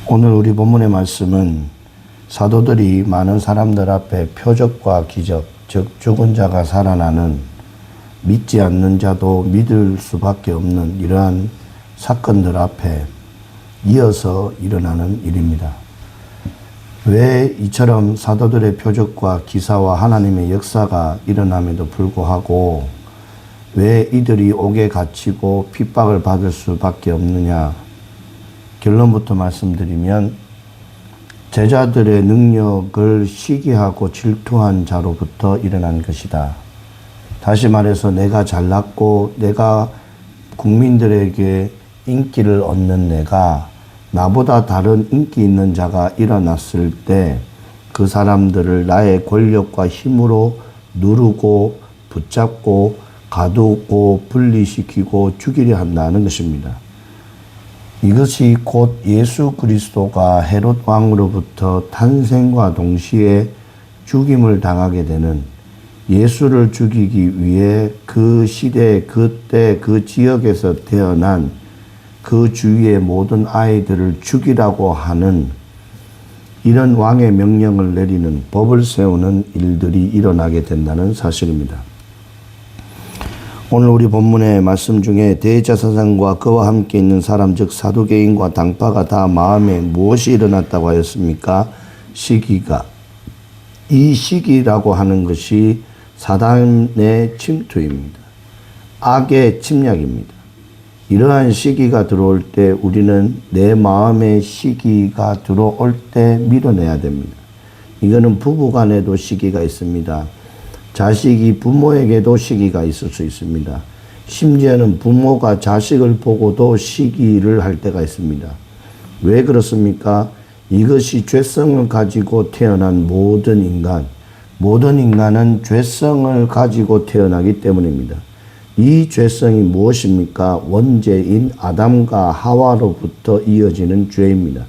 오늘 우리 본문의 말씀은 사도들이 많은 사람들 앞에 표적과 기적, 즉 죽은 자가 살아나는, 믿지 않는 자도 믿을 수밖에 없는 이러한 사건들 앞에 이어서 일어나는 일입니다. 왜 이처럼 사도들의 표적과 기사와 하나님의 역사가 일어남에도 불구하고 왜 이들이 옥에 갇히고 핍박을 받을 수밖에 없느냐? 결론부터 말씀드리면 제자들의 능력을 시기하고 질투한 자로부터 일어난 것이다. 다시 말해서 내가 잘났고 내가 국민들에게 인기를 얻는 내가 나보다 다른 인기 있는 자가 일어났을 때 그 사람들을 나의 권력과 힘으로 누르고 붙잡고 가두고 분리시키고 죽이려 한다는 것입니다. 이것이 곧 예수 그리스도가 헤롯 왕으로부터 탄생과 동시에 죽임을 당하게 되는, 예수를 죽이기 위해 그 시대, 그때, 그 지역에서 태어난 그 주위의 모든 아이들을 죽이라고 하는 이런 왕의 명령을 내리는, 법을 세우는 일들이 일어나게 된다는 사실입니다. 오늘 우리 본문의 말씀 중에 대제사장과 그와 함께 있는 사람, 즉 사두개인과 당파가 다 마음에 무엇이 일어났다고 하였습니까? 시기가. 이 시기라고 하는 것이 사단의 침투입니다. 악의 침략입니다. 이러한 시기가 들어올 때 우리는 내 마음의 시기가 들어올 때 밀어내야 됩니다. 이거는 부부 간에도 시기가 있습니다. 자식이 부모에게도 시기가 있을 수 있습니다. 심지어는 부모가 자식을 보고도 시기를 할 때가 있습니다. 왜 그렇습니까? 이것이 죄성을 가지고 태어난 모든 인간은 죄성을 가지고 태어나기 때문입니다. 이 죄성이 무엇입니까? 원죄인 아담과 하와로부터 이어지는 죄입니다.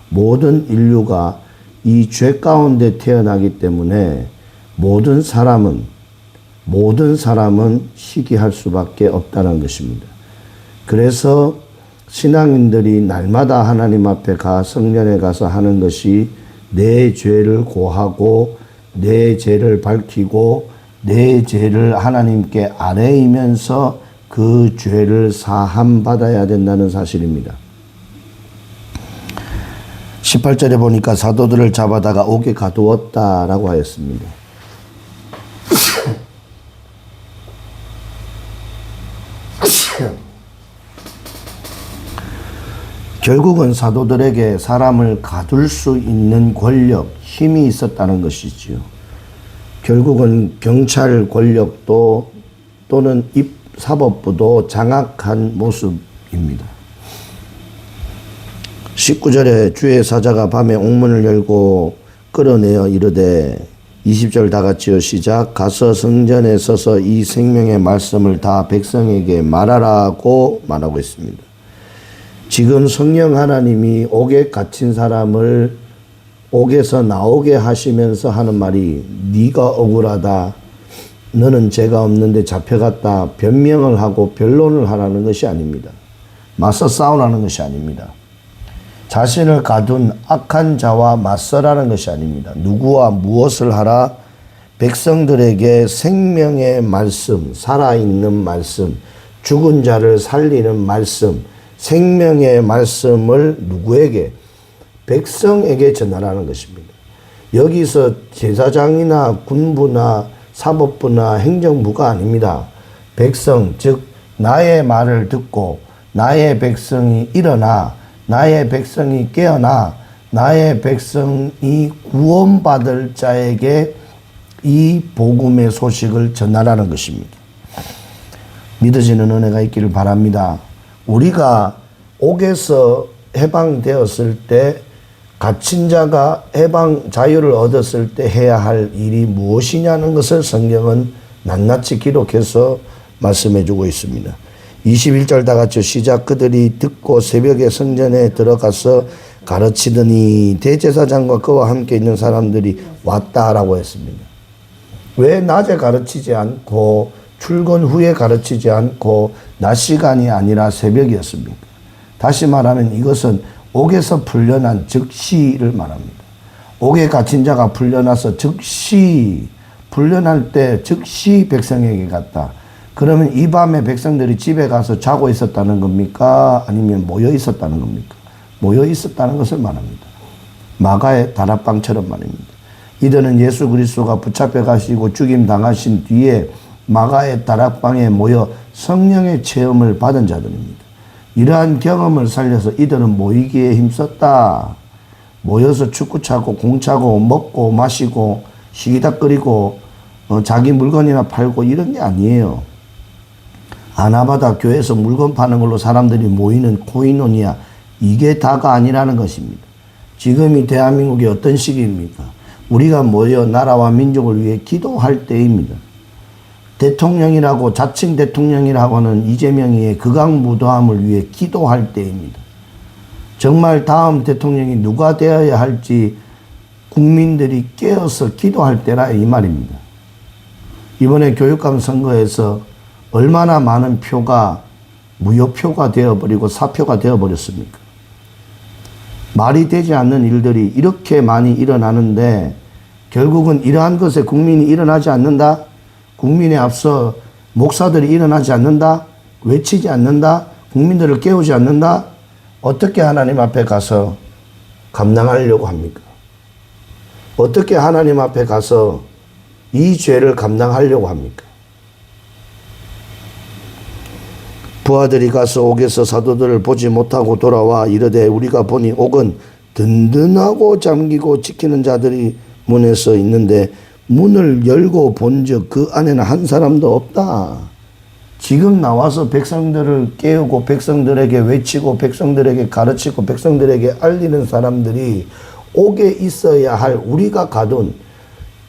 모든 인류가 이 죄 가운데 태어나기 때문에 모든 사람은 시기할 수밖에 없다는 것입니다. 그래서 신앙인들이 날마다 하나님 앞에 성전에 가서 하는 것이 내 죄를 고하고 내 죄를 밝히고 내 죄를 하나님께 아뢰이면서 그 죄를 사함받아야 된다는 사실입니다. 18절에 보니까 사도들을 잡아다가 옥에 가두었다라고 하였습니다. 결국은 사도들에게 사람을 가둘 수 있는 권력, 힘이 있었다는 것이지요. 결국은 경찰 권력도 또는 사법부도 장악한 모습입니다. 19절에 주의 사자가 밤에 옥문을 열고 끌어내어 이르되, 20절 다 같이요 시작. 가서 성전에 서서 이 생명의 말씀을 다 백성에게 말하라고 말하고 있습니다. 지금 성령 하나님이 옥에 갇힌 사람을 옥에서 나오게 하시면서 하는 말이, 네가 억울하다, 너는 죄가 없는데 잡혀갔다, 변명을 하고 변론을 하라는 것이 아닙니다. 맞서 싸우라는 것이 아닙니다. 자신을 가둔 악한 자와 맞서라는 것이 아닙니다. 누구와 무엇을 하라? 백성들에게 생명의 말씀, 살아있는 말씀, 죽은 자를 살리는 말씀, 생명의 말씀을 누구에게? 백성에게 전하라는 것입니다. 여기서 제사장이나 군부나 사법부나 행정부가 아닙니다. 백성, 즉 나의 말을 듣고 나의 백성이 일어나, 나의 백성이 깨어나, 나의 백성이 구원받을 자에게 이 복음의 소식을 전하라는 것입니다. 믿어지는 은혜가 있기를 바랍니다. 우리가 옥에서 해방되었을 때, 갇힌 자가 자유를 얻었을 때 해야 할 일이 무엇이냐는 것을 성경은 낱낱이 기록해서 말씀해 주고 있습니다. 21절 다 같이 시작. 그들이 듣고 새벽에 성전에 들어가서 가르치더니 대제사장과 그와 함께 있는 사람들이 왔다라고 했습니다. 왜 낮에 가르치지 않고 출근 후에 가르치지 않고 낮 시간이 아니라 새벽이었습니까? 다시 말하면 이것은 옥에서 풀려난 즉시를 말합니다. 옥에 갇힌 자가 풀려나서 즉시 풀려날 때 즉시 백성에게 갔다. 그러면 이 밤에 백성들이 집에 가서 자고 있었다는 겁니까? 아니면 모여 있었다는 겁니까? 모여 있었다는 것을 말합니다. 마가의 다락방처럼 말입니다. 이들은 예수 그리스도가 붙잡혀 가시고 죽임 당하신 뒤에 마가의 다락방에 모여 성령의 체험을 받은 자들입니다. 이러한 경험을 살려서 이들은 모이기에 힘썼다. 모여서 축구 차고 공 차고 먹고 마시고 시기닥거리고 자기 물건이나 팔고 이런 게 아니에요. 아나바다 교회에서 물건 파는 걸로 사람들이 모이는 코이노니아, 이게 다가 아니라는 것입니다. 지금이 대한민국이 어떤 시기입니까? 우리가 모여 나라와 민족을 위해 기도할 때입니다. 대통령이라고 자칭 대통령이라고 하는 이재명이의 극악무도함을 위해 기도할 때입니다. 정말 다음 대통령이 누가 되어야 할지 국민들이 깨어서 기도할 때라 이 말입니다. 이번에 교육감 선거에서 얼마나 많은 표가 무효표가 되어버리고 사표가 되어버렸습니까? 말이 되지 않는 일들이 이렇게 많이 일어나는데 결국은 이러한 것에 국민이 일어나지 않는다? 국민에 앞서 목사들이 일어나지 않는다? 외치지 않는다? 국민들을 깨우지 않는다? 어떻게 하나님 앞에 가서 감당하려고 합니까? 어떻게 하나님 앞에 가서 이 죄를 감당하려고 합니까? 부하들이 가서 옥에서 사도들을 보지 못하고 돌아와 이르되 우리가 보니 옥은 든든하고 잠기고 지키는 자들이 문에 서 있는데 문을 열고 본즉 그 안에는 한 사람도 없다. 지금 나와서 백성들을 깨우고 백성들에게 외치고 백성들에게 가르치고 백성들에게 알리는 사람들이 옥에 있어야 할 우리가 가둔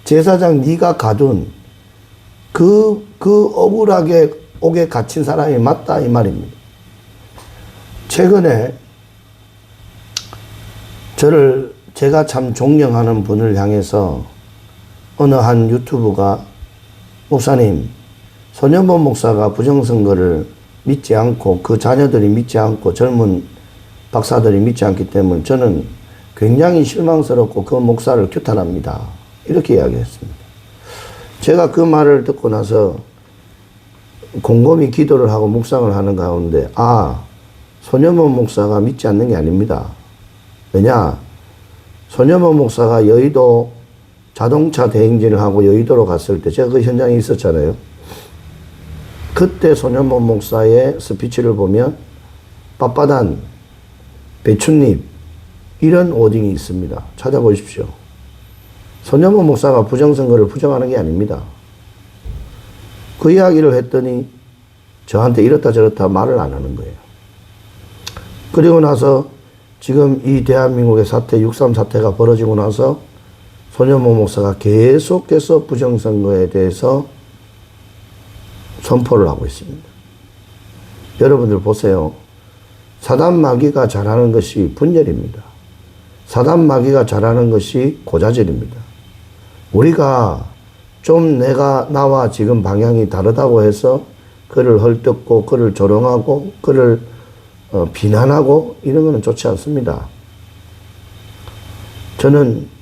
제사장 네가 가둔 그 억울하게 옥에 갇힌 사람이 맞다 이 말입니다. 최근에 제가 참 존경하는 분을 향해서 어느 한 유튜브가 목사님, 손현범 목사가 부정선거를 믿지 않고 그 자녀들이 믿지 않고 젊은 박사들이 믿지 않기 때문에 저는 굉장히 실망스럽고 그 목사를 규탄합니다. 이렇게 이야기했습니다. 제가 그 말을 듣고 나서 곰곰이 기도를 하고 묵상을 하는 가운데 손현범 목사가 믿지 않는 게 아닙니다. 왜냐? 손현범 목사가 여의도 자동차 대행진을 하고 여의도로 갔을 때 제가 그 현장에 있었잖아요. 그때 손현범 목사의 스피치를 보면 빳빳한 배춧잎 이런 워딩이 있습니다. 찾아보십시오. 손현범 목사가 부정선거를 부정하는 게 아닙니다. 그 이야기를 했더니 저한테 이렇다 저렇다 말을 안 하는 거예요. 그리고 나서 지금 이 대한민국의 사태 6.3 사태가 벌어지고 나서 손현범 목사가 계속해서 부정선거에 대해서 선포를 하고 있습니다. 여러분들 보세요. 사단 마귀가 잘하는 것이 분열입니다. 사단 마귀가 잘하는 것이 고자질입니다. 우리가 좀 나와 지금 방향이 다르다고 해서 그를 헐뜯고 그를 조롱하고 그를 비난하고 이런 것은 좋지 않습니다. 저는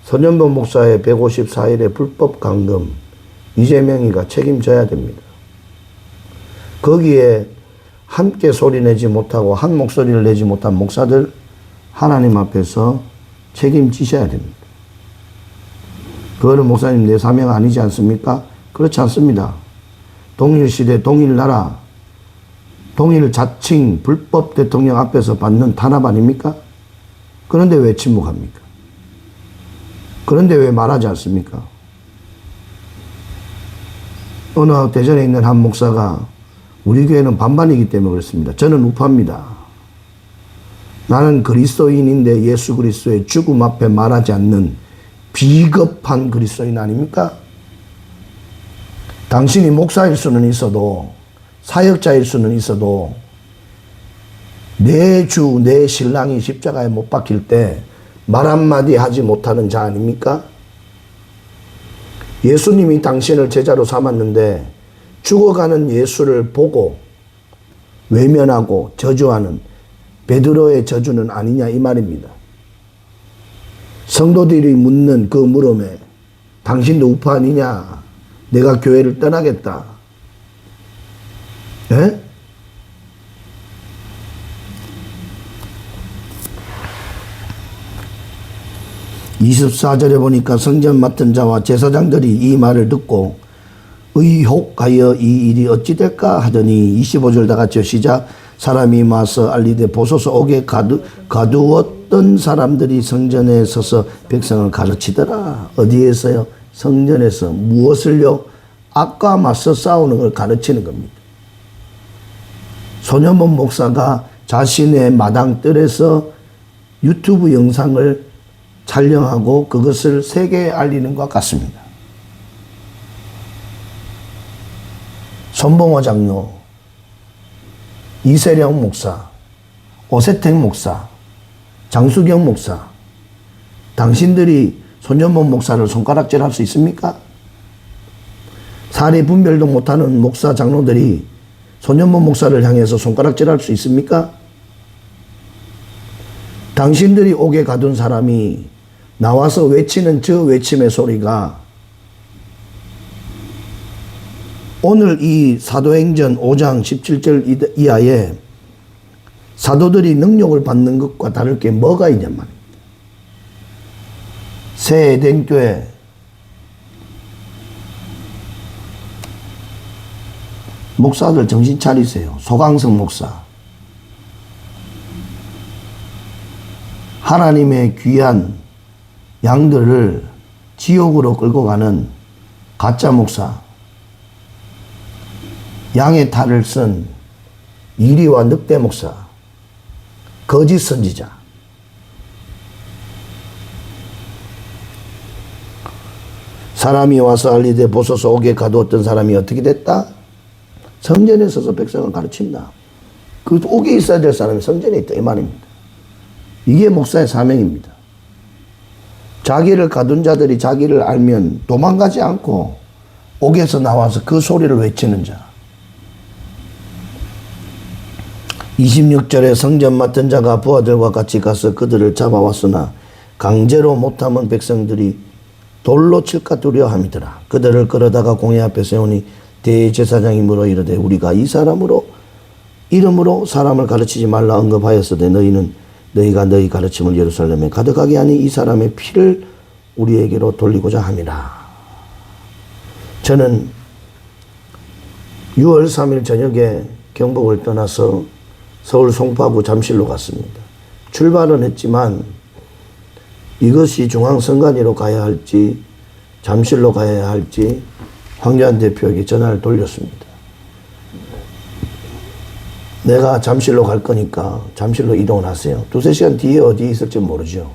손현범 목사의 154일의 불법 감금 이재명이가 책임져야 됩니다. 거기에 함께 소리내지 못하고 한 목소리를 내지 못한 목사들 하나님 앞에서 책임지셔야 됩니다. 그거는 목사님 내 사명 아니지 않습니까? 그렇지 않습니다. 동일시대 동일나라 동일 자칭 불법 대통령 앞에서 받는 탄압 아닙니까? 그런데 왜 침묵합니까? 그런데 왜 말하지 않습니까? 어느 대전에 있는 한 목사가 우리 교회는 반반이기 때문에 그렇습니다. 저는 우파입니다. 나는 그리스도인인데 예수 그리스도의 죽음 앞에 말하지 않는 비겁한 그리스도인 아닙니까? 당신이 목사일 수는 있어도 사역자일 수는 있어도 내 주, 내 신랑이 십자가에 못 박힐 때 말 한마디 하지 못하는 자 아닙니까? 예수님이 당신을 제자로 삼았는데 죽어가는 예수를 보고 외면하고 저주하는 베드로의 저주는 아니냐 이 말입니다. 성도들이 묻는 그 물음에 당신도 우파 아니냐? 내가 교회를 떠나겠다. 예? (24절에) 보니까 성전 맡은 자와 제사장들이 이 말을 듣고 의혹하여 이 일이 어찌 될까 하더니 25절 다 같이요 시작. 사람이 와서 알리되 보소서 옥에 가두었던 사람들이 성전에 서서 백성을 가르치더라. 어디에서요? 성전에서. 무엇을요? 악과 맞서 싸우는 걸 가르치는 겁니다. 손현범 목사가 자신의 마당뜰에서 유튜브 영상을 촬영하고 그것을 세계에 알리는 것 같습니다. 손봉호 장로, 이세령 목사, 오세택 목사, 장수경 목사, 당신들이 손현범 목사를 손가락질할 수 있습니까? 사리 분별도 못하는 목사 장로들이 손현범 목사를 향해서 손가락질할 수 있습니까? 당신들이 옥에 가둔 사람이 나와서 외치는 저 외침의 소리가 오늘 이 사도행전 5장 17절 이하에 사도들이 능력을 받는 것과 다를 게 뭐가 있냔 말입니다. 새 에덴교회 목사들 정신 차리세요. 소강성 목사. 하나님의 귀한 양들을 지옥으로 끌고 가는 가짜 목사. 양의 탈을 쓴 이리와 늑대 목사. 거짓 선지자. 사람이 와서 알리되 보소서 옥에 가두었던 사람이 어떻게 됐다? 성전에 서서 백성을 가르친다. 그 옥에 있어야 될 사람이 성전에 있다 이 말입니다. 이게 목사의 사명입니다. 자기를 가둔 자들이 자기를 알면 도망가지 않고 옥에서 나와서 그 소리를 외치는 자. 26절에 성전 맡은 자가 부하들과 같이 가서 그들을 잡아왔으나 강제로 못하면 백성들이 돌로 칠까 두려워함이더라. 그들을 끌어다가 공회 앞에 세우니 대제사장이 물어 이르되 우리가 이 사람으로 이름으로 사람을 가르치지 말라 언급하였으되 너희가 너희 가르침을 예루살렘에 가득하게 하니 이 사람의 피를 우리에게로 돌리고자 함이라. 저는 6월 3일 저녁에 경복을 떠나서 서울 송파구 잠실로 갔습니다. 출발은 했지만 이것이 중앙선관위로 가야 할지 잠실로 가야 할지 황교안 대표에게 전화를 돌렸습니다. 내가 잠실로 갈 거니까 잠실로 이동을 하세요. 2-3시간 뒤에 어디에 있을지 모르죠.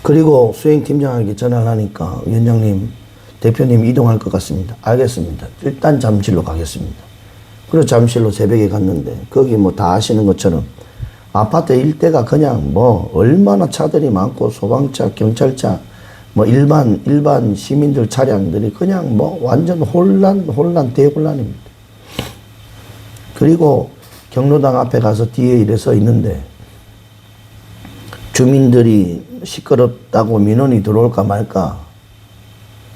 그리고 수행팀장에게 전화를 하니까 위원장님, 대표님 이동할 것 같습니다. 알겠습니다. 일단 잠실로 가겠습니다. 그래서 잠실로 새벽에 갔는데 거기 뭐 다 아시는 것처럼 아파트 일대가 그냥 뭐 얼마나 차들이 많고 소방차, 경찰차, 뭐 일반 시민들 차량들이 그냥 뭐 완전 대혼란입니다. 그리고 경로당 앞에 가서 뒤에 이래 서 있는데 주민들이 시끄럽다고 민원이 들어올까 말까.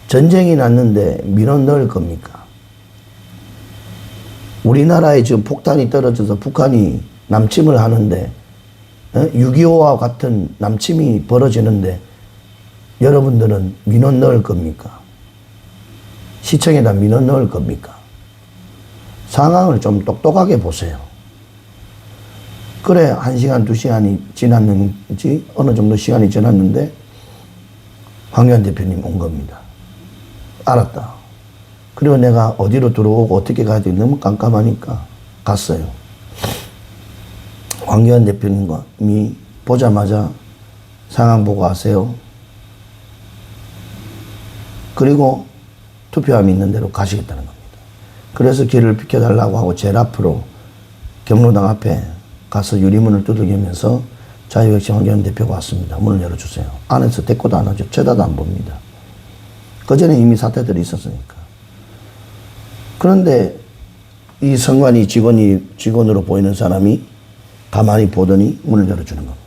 전쟁이 났는데 민원 넣을 겁니까? 우리나라에 지금 폭탄이 떨어져서 북한이 남침을 하는데 6.25와 같은 남침이 벌어지는데 여러분들은 민원 넣을 겁니까? 시청에다 민원 넣을 겁니까? 상황을 좀 똑똑하게 보세요. 그래 1시간 2시간이 지났는지 어느 정도 시간이 지났는데 황교안 대표님 온 겁니다. 알았다. 그리고 내가 어디로 들어오고 어떻게 가야 될지 너무 깜깜하니까 갔어요. 황교안 대표님이 보자마자 상황 보고 하세요. 그리고 투표함이 있는 대로 가시겠다는 겁니다. 그래서 길을 비켜달라고 하고 제일 앞으로 경로당 앞에 가서 유리문을 두들기면서 자유혁신 황교안 대표가 왔습니다. 문을 열어주세요. 안에서 대꾸도 안 하죠. 쳐다도 안 봅니다. 그전에 이미 사태들이 있었으니까. 그런데 이 선관위 직원으로 보이는 사람이 가만히 보더니 문을 열어주는 겁니다.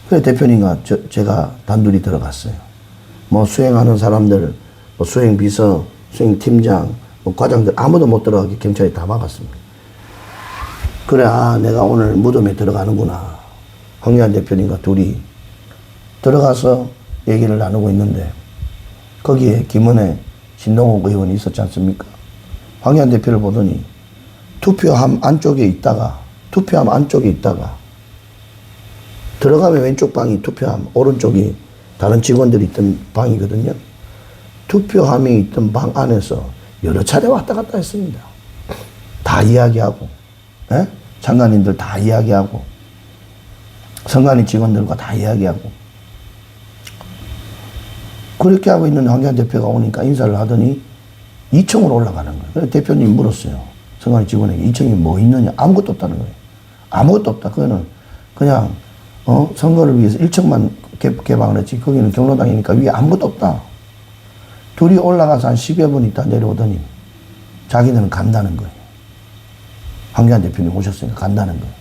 그래서 대표님과 제가 단둘이 들어갔어요. 뭐 수행하는 사람들, 뭐 수행비서, 수행팀장, 뭐 과장들 아무도 못 들어가게 경찰이 다 막았습니다. 그래, 내가 오늘 무덤에 들어가는구나. 황교안 대표님과 둘이 들어가서 얘기를 나누고 있는데 거기에 김은혜, 신동욱 의원이 있었지 않습니까? 황교안 대표를 보더니 투표함 안쪽에 있다가 들어가면 왼쪽 방이 투표함, 오른쪽이 다른 직원들이 있던 방이거든요. 투표함이 있던 방 안에서 여러 차례 왔다 갔다 했습니다. 다 이야기하고, 장관님들 다 이야기하고, 선관위 직원들과 다 이야기하고. 그렇게 하고 있는 황교안 대표가 오니까 인사를 하더니 2층으로 올라가는 거예요. 그래서 대표님 물었어요. 선관위 직원에게 2층에 뭐 있느냐? 아무것도 없다는 거예요. 아무것도 없다. 그거는 그냥 선거를 위해서 1층만 개방을 했지. 거기는 경로당이니까 위에 아무것도 없다. 둘이 올라가서 한 10여 분 있다 내려오더니 자기들은 간다는 거예요. 황교안 대표님 오셨으니까 간다는 거예요.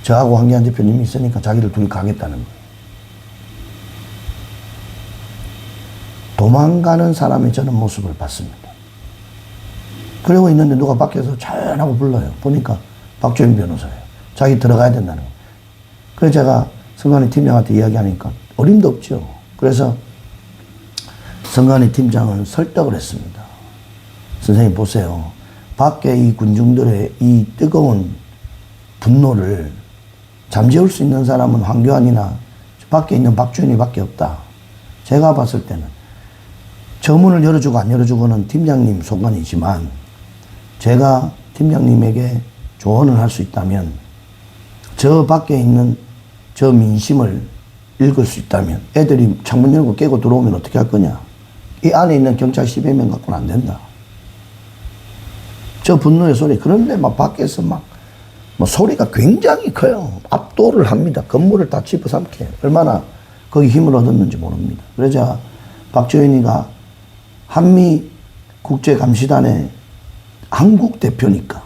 저하고 황교안 대표님이 있으니까 자기들 둘이 가겠다는 거예요. 도망가는 사람의 저는 모습을 봤습니다. 그러고 있는데 누가 밖에서 조용하고 불러요. 보니까 박주영 변호사예요. 자기 들어가야 된다는 거예요. 그래서 제가 선관위 팀장한테 이야기하니까 어림도 없죠. 그래서 선관위 팀장을 설득을 했습니다. 선생님 보세요. 밖에 이 군중들의 이 뜨거운 분노를 잠재울 수 있는 사람은 황교안이나 밖에 있는 박주현이 밖에 없다. 제가 봤을 때는 저 문을 열어주고 안 열어주고는 팀장님 소관이지만 제가 팀장님에게 조언을 할 수 있다면 저 밖에 있는 저 민심을 읽을 수 있다면 애들이 창문 열고 깨고 들어오면 어떻게 할 거냐. 이 안에 있는 경찰 10여 명 갖고는 안 된다. 저 분노의 소리. 그런데 막 밖에서 막 뭐 소리가 굉장히 커요. 압도를 합니다. 건물을 다 집어삼켜. 얼마나 거기 힘을 얻었는지 모릅니다. 그러자 박주현이가 한미 국제감시단의 한국 대표니까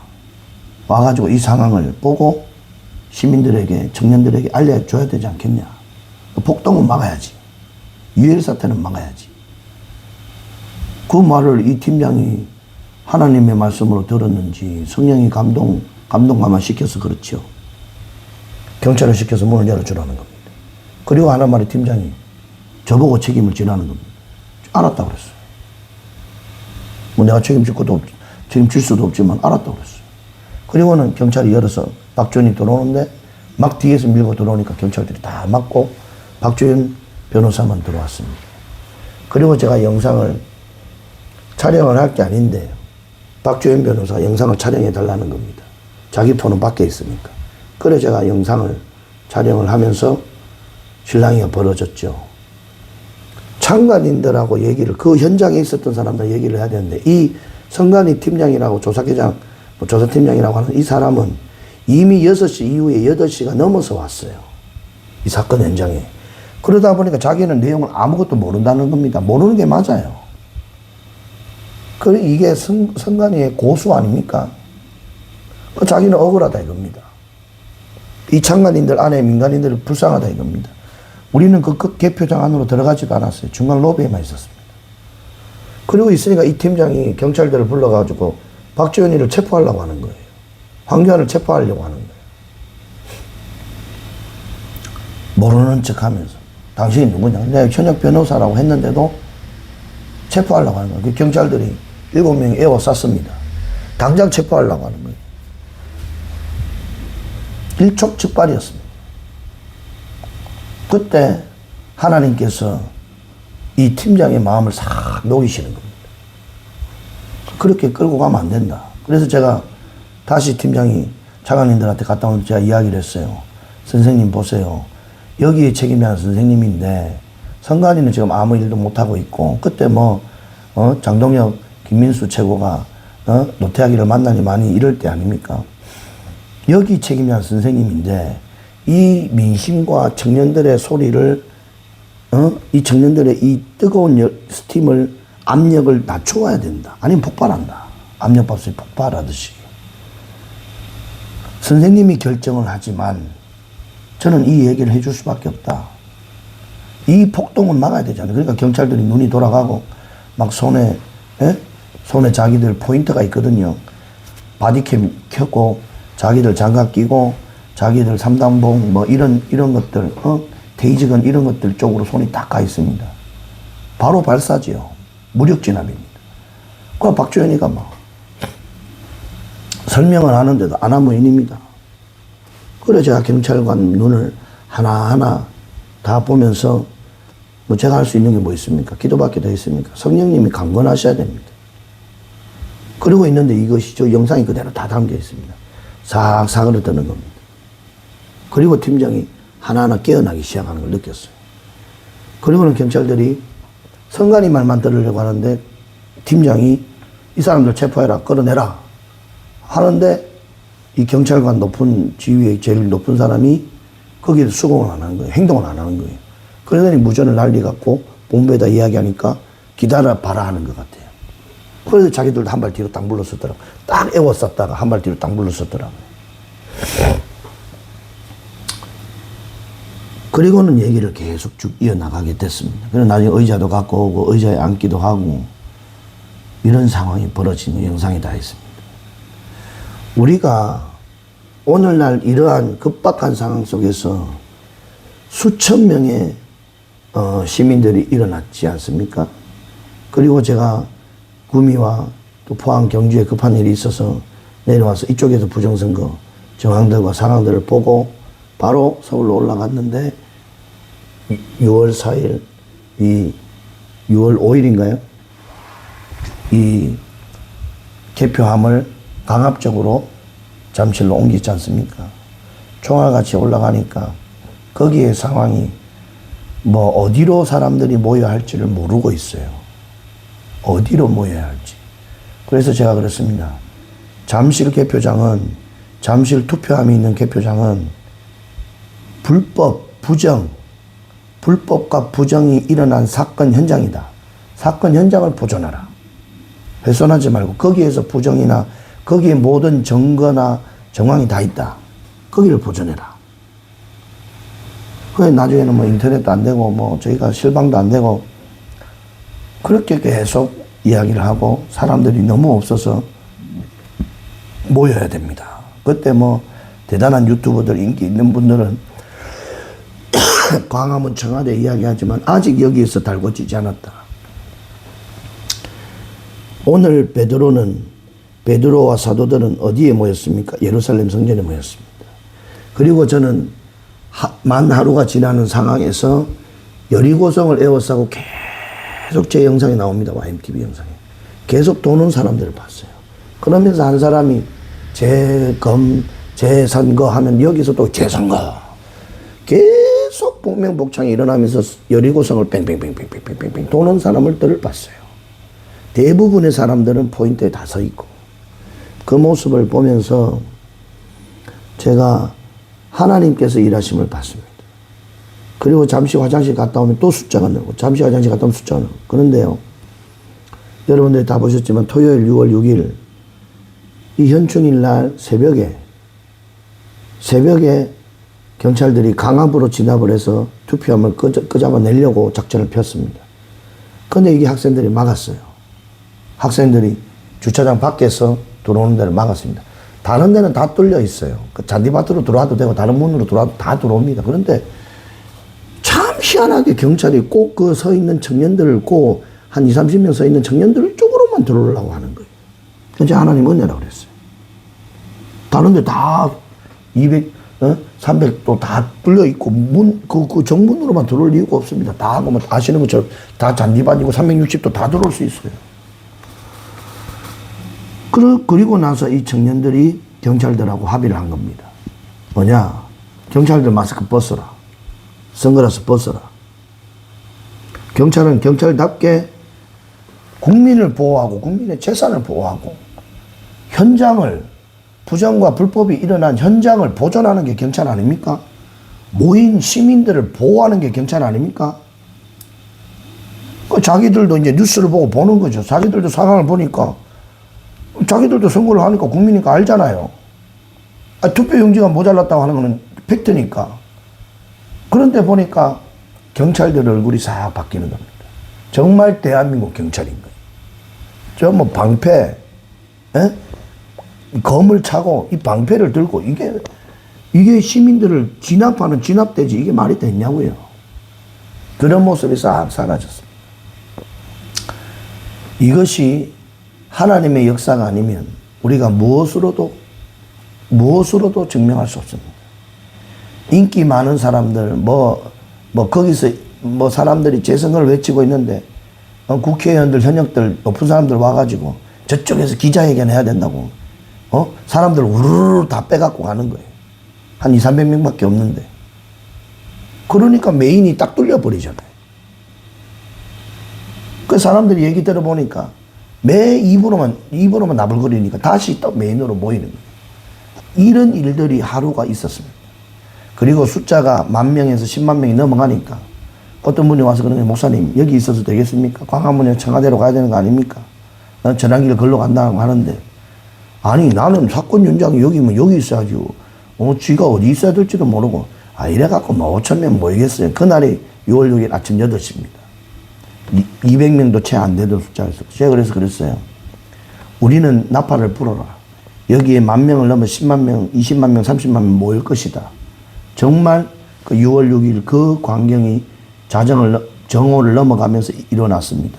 와가지고 이 상황을 보고 시민들에게, 청년들에게 알려줘야 되지 않겠냐. 폭동은 막아야지. 유혈 사태는 막아야지. 그 말을 이 팀장이 하나님의 말씀으로 들었는지 성령이 감동감화 시켜서 그렇죠. 경찰을 시켜서 문을 열어주라는 겁니다. 그리고 하나 말이 팀장이 저보고 책임을 지라는 겁니다. 알았다고 그랬어요. 뭐 내가 책임질 수도 없지만 알았다고 그랬어요. 그리고는 경찰이 열어서 박주현이 들어오는데 막 뒤에서 밀고 들어오니까 경찰들이 다 막고 박주현 변호사만 들어왔습니다. 그리고 제가 영상을 촬영을 할 게 아닌데 박주현 변호사 영상을 촬영해 달라는 겁니다. 자기 폰은 밖에 있으니까. 그래 제가 영상을 촬영을 하면서 실랑이가 벌어졌죠. 참관인들하고 얘기를, 그 현장에 있었던 사람들 얘기를 해야 되는데 이 선관위 팀장이라고 조사계장, 조사팀장이라고 하는 이 사람은 이미 6시 이후에 8시가 넘어서 왔어요. 이 사건 현장에. 그러다 보니까 자기는 내용을 아무것도 모른다는 겁니다. 모르는 게 맞아요. 그래 이게 선관위의 고수 아닙니까? 자기는 억울하다 이겁니다. 이 참관인들 안에 민간인들 불쌍하다 이겁니다. 우리는 그 개표장 안으로 들어가지도 않았어요. 중간 로비에만 있었습니다. 그리고 있으니까 이 팀장이 경찰들을 불러가지고 박주현이를 체포하려고 하는 거예요. 황교안을 체포하려고 하는 거예요. 모르는 척 하면서. 당신이 누구냐? 내가 현역 변호사라고 했는데도 체포하려고 하는 거예요. 그 경찰들이 7명이 에워쌌습니다. 당장 체포하려고 하는 거예요. 일촉즉발이었습니다. 그때 하나님께서 이 팀장의 마음을 싹 녹이시는 겁니다. 그렇게 끌고 가면 안 된다. 그래서 제가 다시 팀장이 차관님들한테 갔다 오면서 제가 이야기를 했어요. 선생님 보세요. 여기에 책임이 선생님인데 선관위는 지금 아무 일도 못하고 있고 그때 장동혁, 김민수 최고가 노태하기를 만나니 많이 이럴 때 아닙니까? 여기 책임이 선생님인데 이 민심과 청년들의 소리를 이 청년들의 이 뜨거운 스팀을 압력을 낮춰야 된다. 아니면 폭발한다. 압력밥솥이 폭발하듯이. 선생님이 결정을 하지만 저는 이 얘기를 해줄 수밖에 없다. 이 폭동은 막아야 되잖아요. 그러니까 경찰들이 눈이 돌아가고 막 손에 자기들 포인트가 있거든요. 바디캠 켜고 자기들 장갑 끼고 자기들 삼단봉 뭐 이런 것들 테이즈건 이런 것들 쪽으로 손이 딱 가 있습니다. 바로 발사지요. 무력 진압입니다. 그 박주현이가 막 설명을 하는데도 아나무인입니다. 그래 제가 경찰관 눈을 하나하나 다 보면서 뭐 제가 할 수 있는 게 뭐 있습니까? 기도밖에 더 있습니까? 성령님이 강건하셔야 됩니다. 그러고 있는데 이것이 저 영상이 그대로 다 담겨 있습니다. 싹 사그러 드는 겁니다. 그리고 팀장이 하나하나 깨어나기 시작하는 걸 느꼈어요. 그리고는 경찰들이 성관이 말만 들으려고 하는데 팀장이 이 사람들 체포해라, 끌어내라 하는데 이 경찰관 높은 지위에 제일 높은 사람이 거기에 수긍을 안 하는 거예요. 행동을 안 하는 거예요. 그러더니 무전을 날리갖고 본부에다 이야기하니까 기다려봐라 하는 것 같아요. 그래서 자기들도 한 발 뒤로 딱 물러섰더라고요. 딱 애워쌌다가 한 발 뒤로 딱 물러섰더라고요. 그리고는 얘기를 계속 쭉 이어나가게 됐습니다. 그래서 나중에 의자도 갖고 오고 의자에 앉기도 하고 이런 상황이 벌어지는 영상이 다 있습니다. 우리가 오늘날 이러한 급박한 상황 속에서 수천 명의 시민들이 일어났지 않습니까? 그리고 제가 구미와 또 포항 경주에 급한 일이 있어서 내려와서 이쪽에서 부정선거 정황들과 상황들을 보고 바로 서울로 올라갔는데 6월 4일, 6월 5일인가요? 이 개표함을 강압적으로 잠실로 옮기지 않습니까? 총알같이 올라가니까 거기에 상황이 뭐 어디로 사람들이 모여야 할지를 모르고 있어요. 어디로 모여야 할지. 그래서 제가 그랬습니다. 잠실 개표장은, 잠실 투표함이 있는 개표장은 불법과 부정이 일어난 사건 현장이다. 사건 현장을 보존하라. 훼손하지 말고 거기에서 부정이나 거기에 모든 증거나 정황이 다 있다. 거기를 보존해라. 그래 나중에는 뭐 인터넷도 안 되고 뭐 저희가 실방도 안 되고 그렇게 계속 이야기를 하고 사람들이 너무 없어서 모여야 됩니다. 그때 뭐 대단한 유튜버들 인기 있는 분들은 광화문 청와대 이야기하지만 아직 여기에서 달궈지지 않았다. 오늘 베드로와 사도들은 어디에 모였습니까? 예루살렘 성전에 모였습니다. 그리고 저는 만 하루가 지나는 상황에서 여리고성을 에워싸고 계속 제 영상이 나옵니다. YMTV 영상에. 계속 도는 사람들을 봤어요. 그러면서 한 사람이 재선거 하면 여기서 또 재선거. 계속 복명복창이 일어나면서 여리고성을 뺑뺑뺑뺑뺑뺑뺑 도는 사람들을 봤어요. 대부분의 사람들은 포인트에 다 서 있고 그 모습을 보면서 제가 하나님께서 일하심을 봤습니다. 그리고 잠시 화장실 갔다 오면 또 숫자가 늘고 잠시 화장실 갔다 오면 숫자가 늘고 그런데요. 여러분들이 다 보셨지만 토요일 6월 6일 이 현충일 날 새벽에 경찰들이 강압으로 진압을 해서 투표함을 끄잡아내려고 작전을 폈습니다. 그런데 이게 학생들이 막았어요. 학생들이 주차장 밖에서 들어오는 데를 막았습니다. 다른 데는 다 뚫려 있어요. 그 잔디밭으로 들어와도 되고 다른 문으로 들어와도 다 들어옵니다. 그런데 참 희한하게 경찰이 꼭 그 서 있는 청년들을 꼭 한 20, 30명 서 있는 청년들 쪽으로만 들어오려고 하는 거예요. 그래서 하나님 은혜라고 그랬어요. 다른 데 다 200, 300도 다 뚫려 있고 그 정문으로만 들어올 이유가 없습니다. 다 하고 뭐 아시는 것처럼 다 잔디밭이고 360도 다 들어올 수 있어요. 그리고 나서 이 청년들이 경찰들하고 합의를 한 겁니다. 뭐냐? 경찰들 마스크 벗어라. 선글라스 벗어라. 경찰은 경찰답게 국민을 보호하고 국민의 재산을 보호하고 현장을 부정과 불법이 일어난 현장을 보존하는 게 경찰 아닙니까? 모인 시민들을 보호하는 게 경찰 아닙니까? 자기들도 이제 뉴스를 보고 보는 거죠. 자기들도 상황을 보니까 자기들도 선거를 하니까 국민이니까 알잖아요. 투표용지가 모자랐다고 하는 거는 팩트니까. 그런데 보니까 경찰들 얼굴이 싹 바뀌는 겁니다. 정말 대한민국 경찰인 거예요. 저 뭐 방패, 에? 검을 차고 이 방패를 들고 이게 시민들을 진압하는 진압대지 이게 말이 됐냐고요. 그런 모습이 싹 사라졌습니다. 이것이 하나님의 역사가 아니면 우리가 무엇으로도 증명할 수 없습니다. 인기 많은 사람들, 거기서 사람들이 재선을 외치고 있는데, 국회의원들, 현역들, 높은 사람들 와가지고 저쪽에서 기자회견 해야 된다고, 사람들 우르르 다 빼갖고 가는 거예요. 한 200~300명밖에 없는데. 그러니까 메인이 딱 뚫려버리잖아요. 그 사람들이 얘기 들어보니까 매 입으로만 나불거리니까 다시 또 메인으로 모이는 거예요. 이런 일들이 하루가 있었습니다. 그리고 숫자가 10,000명에서 100,000 명이 넘어가니까 어떤 분이 와서 그러는 목사님 여기 있어도 되겠습니까? 광화문에 청와대로 가야 되는 거 아닙니까? 전환기를 걸러 간다고 하는데 아니 나는 사건 현장이 여기면 여기 있어야지 쥐가 어디 있어야 될지도 모르고 이래갖고 5,000명 모이겠어요. 그날이 6월 6일 아침 8시입니다. 200명도 채 안 되던 숫자였어요. 제가 그래서 그랬어요. 우리는 나팔을 불어라. 여기에 10,000명을 넘어 10만 명, 20만 명, 30만 명 모일 것이다. 정말 그 6월 6일 그 광경이 정오를 넘어가면서 일어났습니다.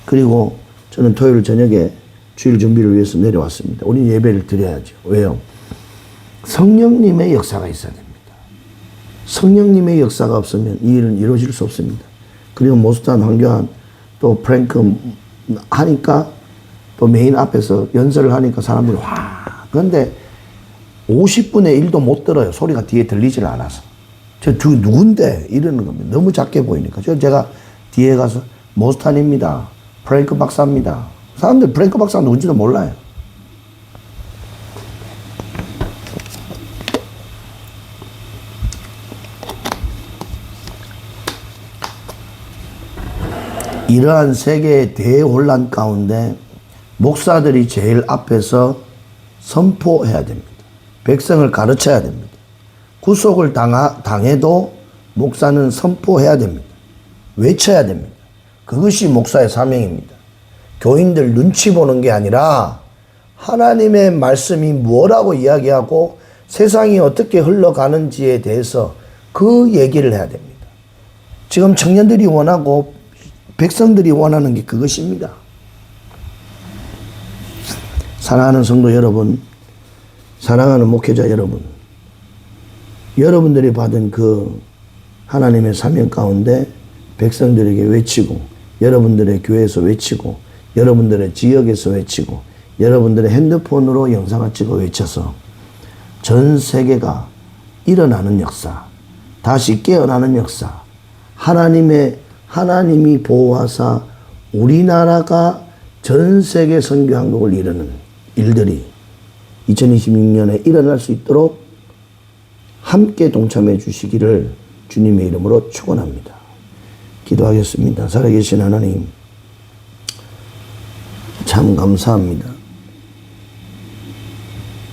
그리고 저는 토요일 저녁에 주일 준비를 위해서 내려왔습니다. 우리 예배를 드려야죠. 왜요? 성령님의 역사가 있어야 됩니다. 성령님의 역사가 없으면 이 일은 이루어질 수 없습니다. 그리고 모스탄, 황교안, 또 프랭크 하니까 또 메인 앞에서 연설을 하니까 사람들이 와. 그런데 50분의 1도 못 들어요. 소리가 뒤에 들리질 않아서. 저 누군데? 이러는 겁니다. 너무 작게 보이니까. 제가 뒤에 가서 모스탄입니다. 프랭크 박사입니다. 사람들 프랭크 박사가 누군지도 몰라요. 이러한 세계의 대혼란 가운데 목사들이 제일 앞에서 선포해야 됩니다. 백성을 가르쳐야 됩니다. 구속을 당해도 목사는 선포해야 됩니다. 외쳐야 됩니다. 그것이 목사의 사명입니다. 교인들 눈치 보는 게 아니라 하나님의 말씀이 뭐라고 이야기하고 세상이 어떻게 흘러가는지에 대해서 그 얘기를 해야 됩니다. 지금 청년들이 원하고 백성들이 원하는 게 그것입니다. 사랑하는 성도 여러분, 사랑하는 목회자 여러분, 여러분들이 받은 그 하나님의 사명 가운데 백성들에게 외치고, 여러분들의 교회에서 외치고, 여러분들의 지역에서 외치고, 여러분들의 핸드폰으로 영상을 찍어 외쳐서 전 세계가 일어나는 역사, 다시 깨어나는 역사, 하나님이 보호하사 우리나라가 전 세계 선교 항목을 이루는 일들이 2026년에 일어날 수 있도록 함께 동참해 주시기를 주님의 이름으로 축원합니다. 기도하겠습니다. 살아계신 하나님, 참 감사합니다.